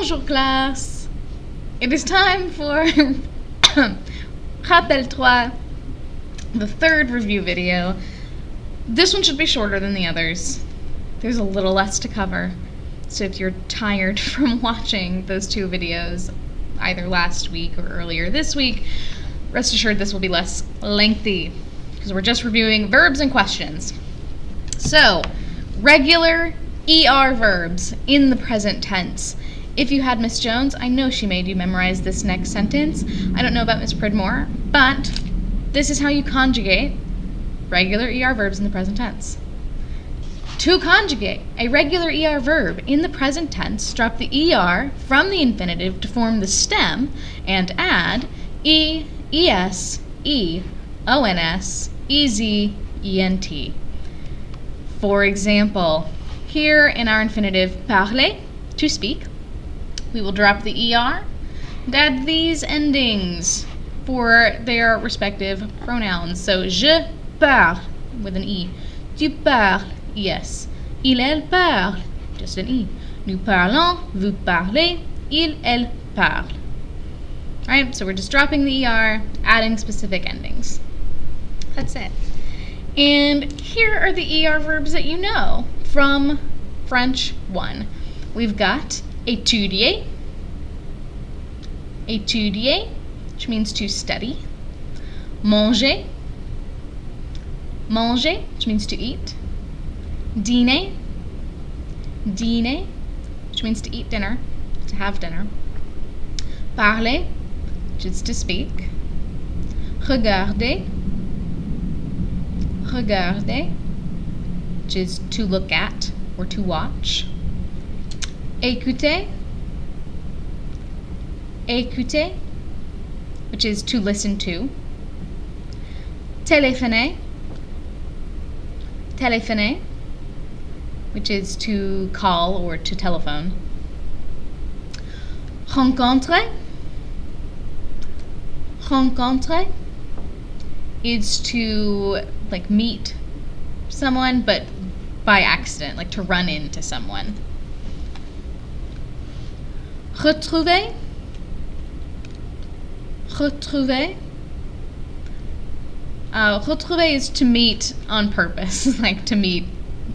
Bonjour classe! It is time for Rappel 3, the third review video. This one should be shorter than the others. There's a little less to cover. So if you're tired from watching those two videos, either last week or earlier this week, rest assured this will be less lengthy, because we're just reviewing verbs and questions. So, regular ER verbs in the present tense. If you had Miss Jones, I know she made you memorize this next sentence. I don't know about Miss Pridmore, but this is how you conjugate regular ER verbs in the present tense. To conjugate a regular ER verb in the present tense, drop the ER from the infinitive to form the stem and add E, ES, E, ONS, EZ, ENT. For example, here in our infinitive parler, to speak, we will drop the ER and add these endings for their respective pronouns. So, je parle with an E, tu parles, ES, il, elle parle, just an E, nous parlons, vous parlez, il, elle parle. Alright, so we're just dropping the ER, adding specific endings. That's it. And here are the ER verbs that you know from French 1. We've got étudier, étudier, which means to study. Manger, manger, which means to eat. Dîner, dîner, which means to eat dinner, to have dinner. Parler, which is to speak. Regarder, regarder, which is to look at or to watch. Écouter, écouter, which is to listen to. Téléphoner, téléphoner, which is to call or to telephone. Rencontrer, rencontrer is to meet someone, but by accident, like to run into someone. Retrouver, retrouver. Retrouver is to meet on purpose, like to meet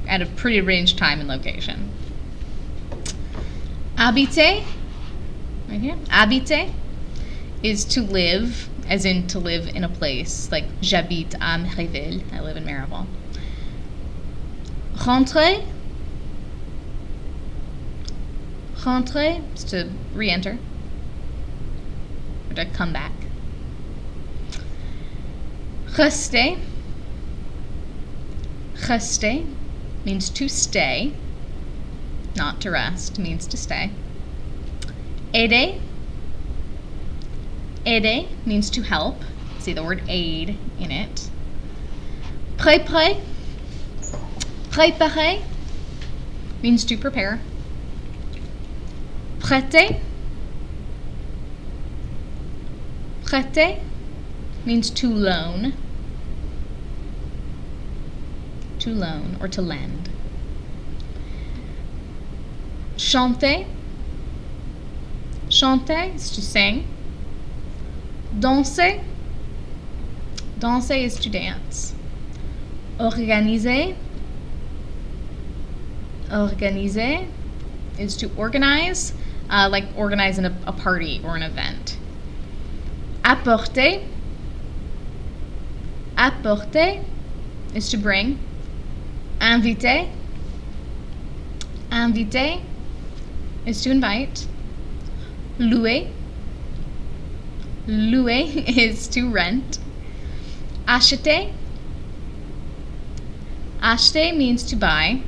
at a prearranged time and location. Habiter, right here, habiter is to live, as in to live in a place, like j'habite à Méréville, I live in Maribel. Rentrer, rentrer is to re-enter, or to come back. Rester, rester means to stay, not to rest, means to stay. Aider, aider means to help. See the word aid in it. Préparer, préparer means to prepare. Prêter, prêter means to loan. To loan or to lend. Chanter, chanter is to sing. Danser, danser is to dance. Organiser, organiser is to organize, like organize in a party or an event. Apporter, apporter is to bring. Inviter, inviter is to invite. Louer, louer is to rent. Acheter, acheter means to buy,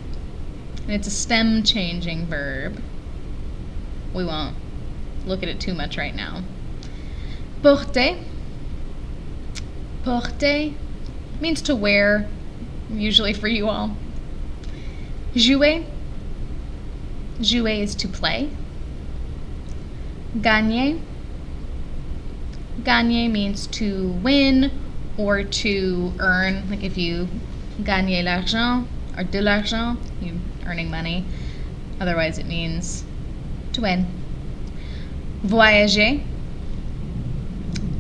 and it's a stem changing verb. We won't look at it too much right now. Porter, porter means to wear, usually for you all. Jouer, jouer is to play. Gagner, gagner means to win or to earn, like if you gagner l'argent or de l'argent, you're earning money. Otherwise it means to win. Voyager.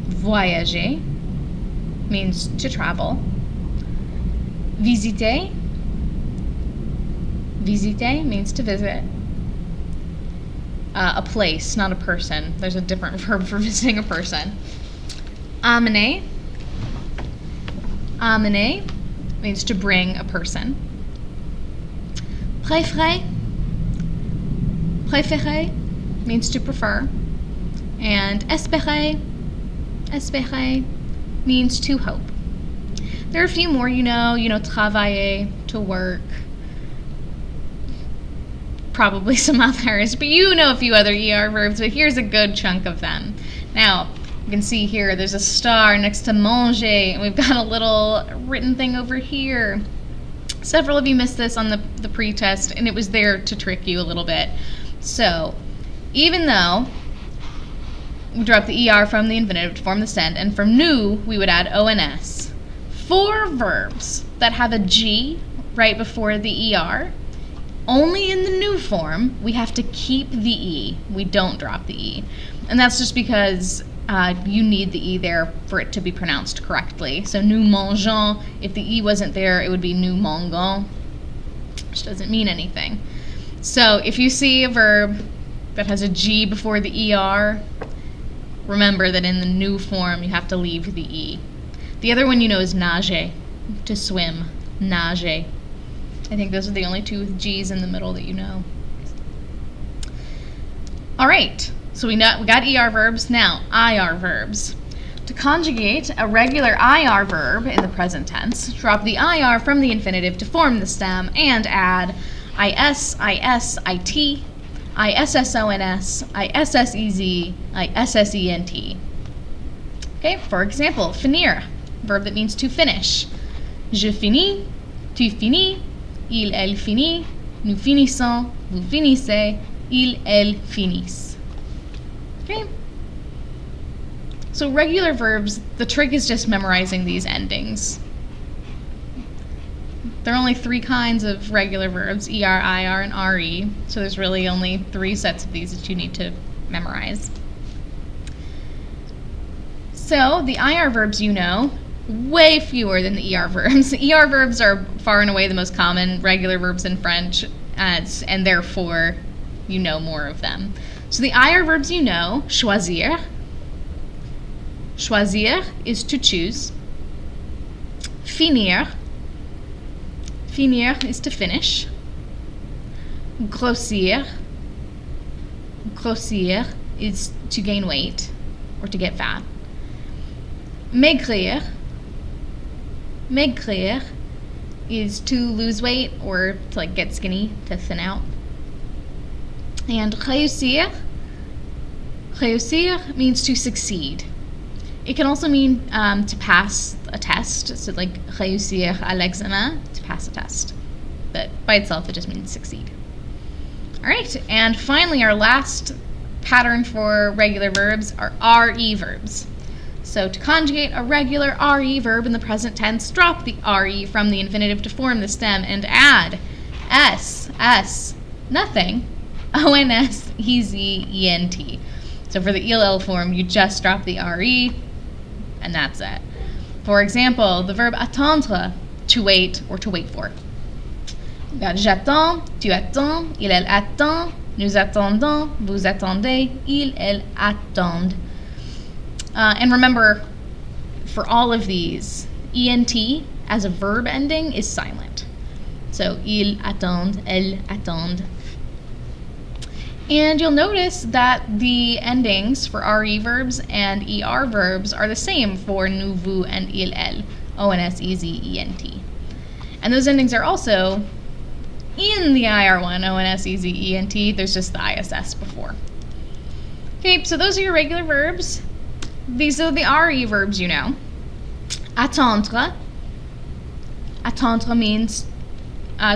Voyager means to travel. Visiter. Visiter means to visit. A place, not a person. There's a different verb for visiting a person. Amener. Amener means to bring a person. Préféré. Préféré means to prefer. And espérer. Espérer means to hope. There are a few more you know, travailler, to work. Probably some others, but you know a few other ER verbs, but here's a good chunk of them. Now, you can see here, there's a star next to manger, and we've got a little written thing over here. Several of you missed this on the pre-test, and it was there to trick you a little bit. So, even though we drop the ER from the infinitive to form the send, and from nous, we would add ONS. For verbs that have a G right before the ER, only in the new form, we have to keep the E. We don't drop the E. And that's just because you need the E there for it to be pronounced correctly. So nous mangeons, if the E wasn't there, it would be nous mangons, which doesn't mean anything. So if you see a verb that has a G before the ER, remember that in the new form, you have to leave the E. The other one you know is nager, to swim, nager. I think those are the only two with G's in the middle that you know. All right, so we got ER verbs. Now, IR verbs. To conjugate a regular IR verb in the present tense, drop the IR from the infinitive to form the stem and add IS, IS, IT, ISSONS, ISSEZ, ISSENT. Okay, for example, finir, verb that means to finish. Je finis, tu finis, il, elle finit, nous finissons, vous finissez, il, elle finissent. Okay? So regular verbs, the trick is just memorizing these endings. There are only 3 kinds of regular verbs, ER, IR, and RE, so there's really only 3 sets of these that you need to memorize. So the IR verbs you know, way fewer than the ER verbs. ER verbs are far and away the most common regular verbs in French, and therefore you know more of them. So the IR verbs you know, choisir. Choisir is to choose. Finir. Finir is to finish. Grossir. Grossir is to gain weight or to get fat. Maigrir. Maigrir is to lose weight or to get skinny, to thin out. And réussir. Réussir means to succeed. It can also mean to pass a test, so réussir à l'examen, to pass a test. But by itself, it just means succeed. All right, and finally, our last pattern for regular verbs are RE verbs. So to conjugate a regular RE verb in the present tense, drop the RE from the infinitive to form the stem and add S, nothing, ONS, EZ, ENT. So for the ELL form, you just drop the RE, and that's it. For example, the verb attendre, to wait or to wait for. J'attends, tu attends, il, elle attend, nous attendons, vous attendez, il, elle attendent. And remember, for all of these, ENT as a verb ending is silent. So, il attend, elle attend. And you'll notice that the endings for RE verbs and ER verbs are the same for nous, vous, and il, elle, ONS, EZ, ENT. And those endings are also in the IR one, ONS, EZ, ENT. There's just the ISS before. Okay, so those are your regular verbs. These are the RE verbs you know. Attendre. Attendre means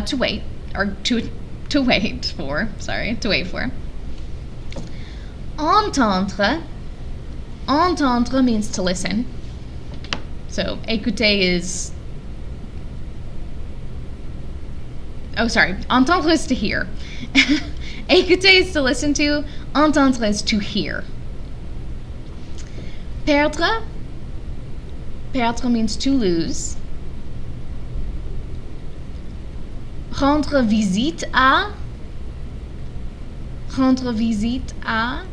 to wait, or to wait for. Sorry, to wait for. Entendre. Entendre means to listen. So écouter is. Oh, sorry. Entendre is to hear. Écouter is to listen to. Entendre is to hear. Perdre. Perdre means to lose. Rendre visite à. Rendre visite à.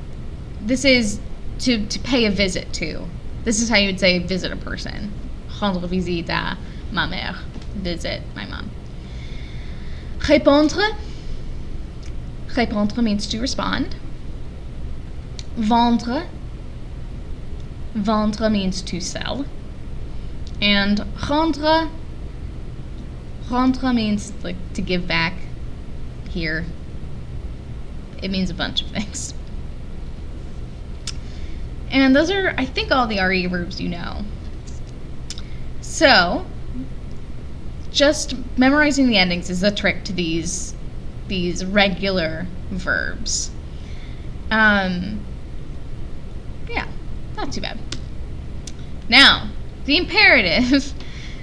This is to pay a visit to. This is how you would say visit a person. Rendre visite à ma mère. Visit my mom. Répondre. Répondre means to respond. Vendre. Vendre means to sell. And rendre. Rendre means like to give back. Here. It means a bunch of things. And those are, I think, all the RE verbs you know. So, just memorizing the endings is a trick to these regular verbs. Yeah, not too bad. Now, the imperative.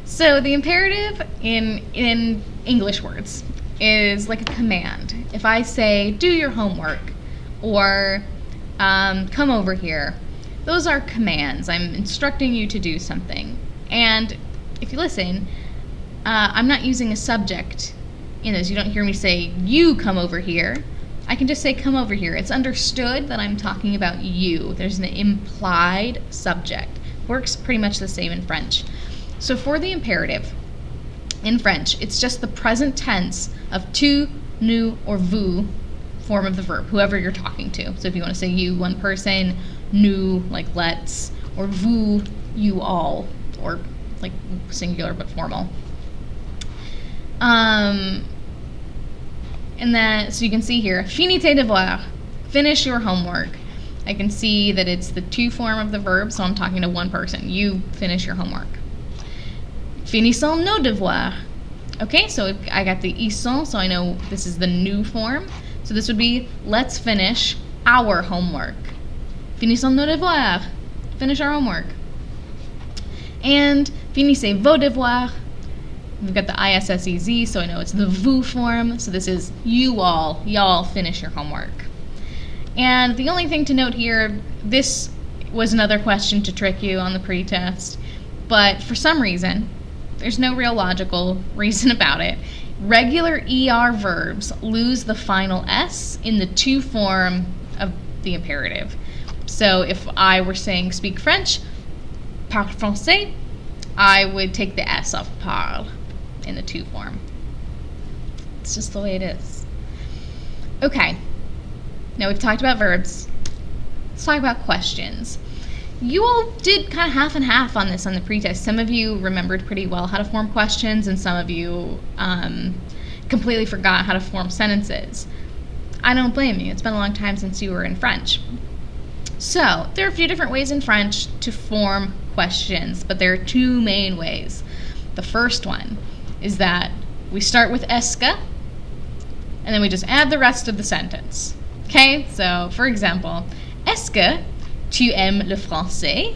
So the imperative in English words is like a command. If I say, do your homework, or come over here, those are commands. I'm instructing you to do something. And if you listen, I'm not using a subject in this. You don't hear me say, you come over here. I can just say, come over here. It's understood that I'm talking about you. There's an implied subject. Works pretty much the same in French. So for the imperative, in French, it's just the present tense of tu, nous, or vous form of the verb, whoever you're talking to. So if you want to say you, one person, nous, like let's, or vous, you all, or like singular but formal. And then, so you can see here, finis tes devoirs, finish your homework. I can see that it's the tu form of the verb, so I'm talking to one person. You finish your homework. Finissons nos devoirs. Okay, so I got the ils sont, so I know this is the new form. So this would be, let's finish our homework. Finissons nos devoirs. Finish our homework. And finissez vos devoirs. We've got the ISSEZ, so I know it's the vous form. So this is you all. Y'all finish your homework. And the only thing to note here, this was another question to trick you on the pretest, but for some reason, there's no real logical reason about it, regular ER verbs lose the final S in the tu form of the imperative. So if I were saying speak French, parle français, I would take the S off parle in the tu form. It's just the way it is. Okay, now we've talked about verbs. Let's talk about questions. You all did kind of half and half on this on the pretest. Some of you remembered pretty well how to form questions, and some of you completely forgot how to form sentences. I don't blame you. It's been a long time since you were in French. So, there are a few different ways in French to form questions, but there are two main ways. The first one is that we start with est-ce que, and then we just add the rest of the sentence. Okay, so for example, est-ce que tu aimes le français?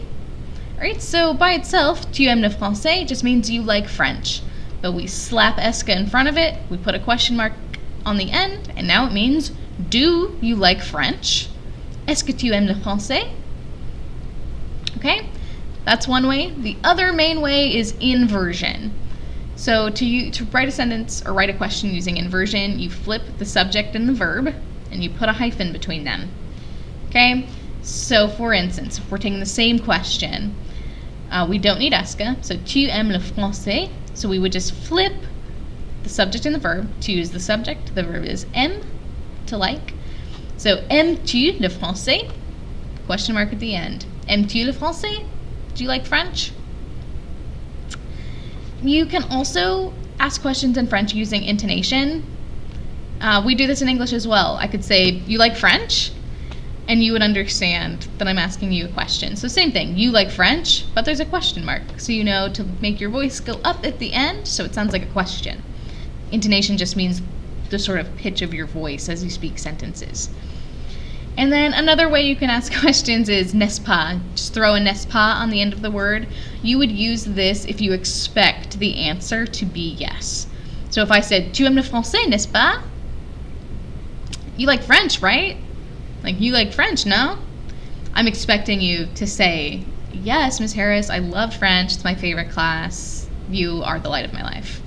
Alright, so by itself, tu aimes le français just means you like French. But we slap est-ce que in front of it, we put a question mark on the end, and now it means, do you like French? Est-ce que tu aimes le français? Okay, that's one way. The other main way is inversion. So to write a sentence or write a question using inversion, you flip the subject and the verb, and you put a hyphen between them. Okay, so for instance, if we're taking the same question, we don't need est-ce que, so tu aimes le français, so we would just flip the subject and the verb. Tu is the subject, the verb is aime, to like. So aimes-tu le français? Question mark at the end. Aimes-tu le français? Do you like French? You can also ask questions in French using intonation. We do this in English as well. I could say, you like French? And you would understand that I'm asking you a question. So same thing, you like French, but there's a question mark. So you know to make your voice go up at the end, so it sounds like a question. Intonation just means the sort of pitch of your voice as you speak sentences. And then another way you can ask questions is n'est-ce pas. Just throw a n'est-ce pas on the end of the word. You would use this if you expect the answer to be yes. So if I said, tu aimes le français, n'est-ce pas? You like French, right? Like, you like French, no? I'm expecting you to say, yes, Miss Harris, I love French. It's my favorite class. You are the light of my life.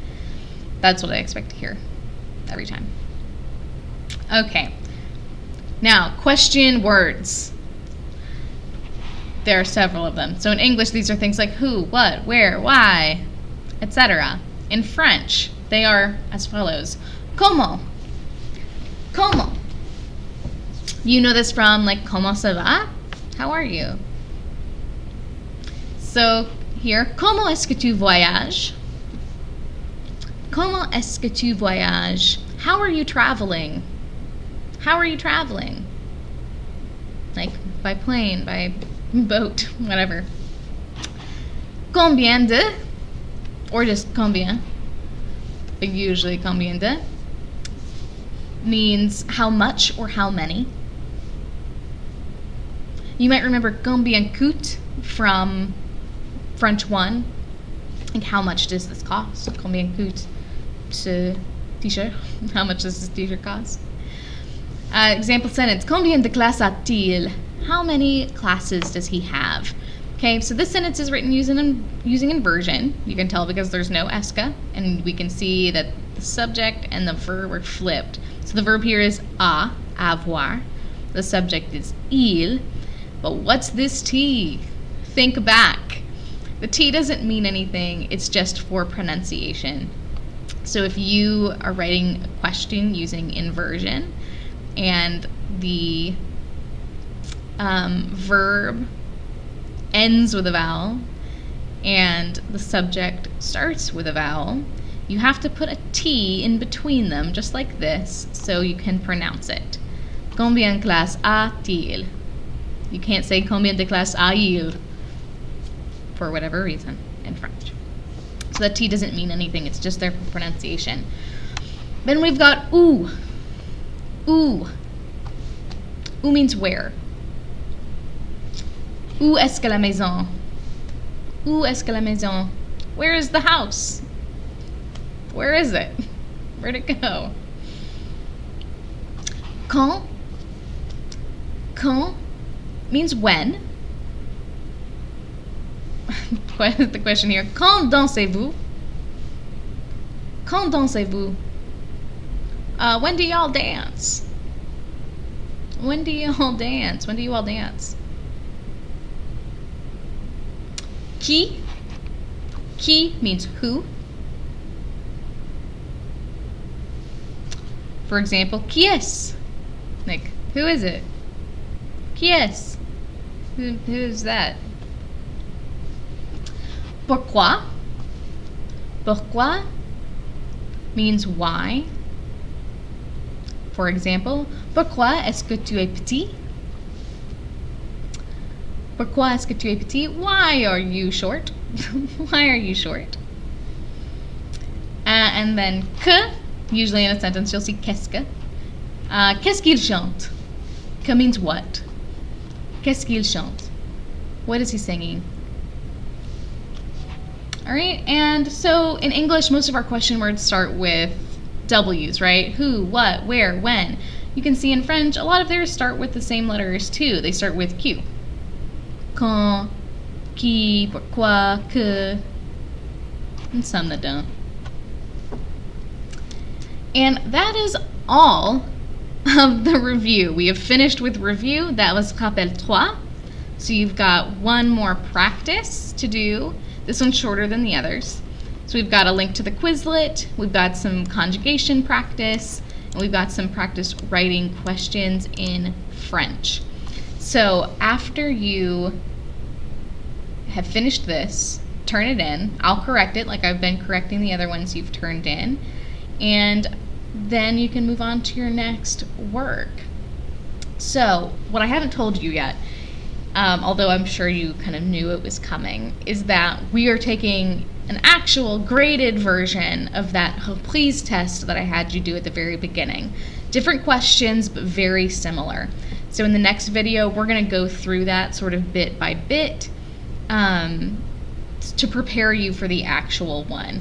That's what I expect to hear every time. Okay. Now, question words. There are several of them. So in English, these are things like who, what, where, why, etc. In French, they are as follows. Comment. Comment. You know this from, like, comment ça va? How are you? So here, comment est-ce que tu voyages? Comment est-ce que tu voyages? How are you traveling? How are you traveling? Like, by plane, by boat, whatever. Combien de? Or just combien. But usually combien de means how much or how many. You might remember combien coûte from French 1. Like, how much does this cost? Combien coûte ce t-shirt? How much does this t-shirt cost? Example sentence. Combien de classes a-t-il? How many classes does he have? Okay, so this sentence is written using inversion. You can tell because there's no esca, and we can see that the subject and the verb are flipped. So the verb here is avoir. The subject is il. But what's this T? Think back. The T doesn't mean anything. It's just for pronunciation. So if you are writing a question using inversion and the verb ends with a vowel and the subject starts with a vowel, you have to put a T in between them, just like this, so you can pronounce it. Combien de classes a-t-il? You can't say combien de classes a-il for whatever reason in French. So that T doesn't mean anything, it's just there for pronunciation. Then we've got où. Où. Où means where. Où est-ce que la maison? Où est-ce que la maison? Where is the house? Where is it? Where'd it go? Quand. Quand means when. The question here. Quand dansez-vous? Quand dansez-vous? When do y'all dance? When do y'all dance? When do you all dance? Qui. Qui means who. For example, qui est? Like, who is it? Qui est? Who's that? Pourquoi? Pourquoi means why. For example, pourquoi est-ce que tu es petit? Pourquoi est-ce que tu es petit? Why are you short? Why are you short? And then que, usually in a sentence you'll see qu'est-ce que. Qu'est-ce qu'il chante? Que means what? Qu'est-ce qu'il chante? What is he singing? Alright, and so in English, most of our question words start with W's, right? Who, what, where, when. You can see in French, a lot of theirs start with the same letters too. They start with Q. Quand, qui, pourquoi, que, and some that don't. And that is all of the review. We have finished with review. That was Rappel 3. So you've got one more practice to do. This one's shorter than the others. So we've got a link to the Quizlet, we've got some conjugation practice, and we've got some practice writing questions in French. So after you have finished this, turn it in. I'll correct it like I've been correcting the other ones you've turned in. And then you can move on to your next work. So what I haven't told you yet, although I'm sure you kind of knew it was coming, is that we are taking an actual graded version of that reprise test that I had you do at the very beginning. Different questions, but very similar. So in the next video, we're going to go through that sort of bit by bit to prepare you for the actual one.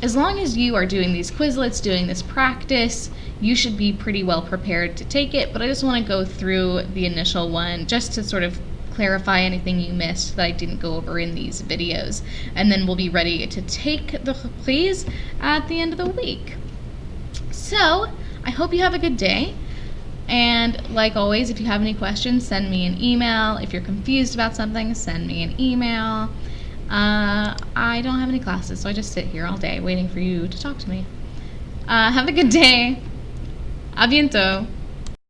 As long as you are doing these Quizlets, doing this practice, you should be pretty well prepared to take it, but I just want to go through the initial one just to sort of clarify anything you missed that I didn't go over in these videos. And then we'll be ready to take the reprises at the end of the week. So, I hope you have a good day. And like always, if you have any questions, send me an email. If you're confused about something, send me an email. I don't have any classes, so I just sit here all day waiting for you to talk to me. Have a good day. A bientôt.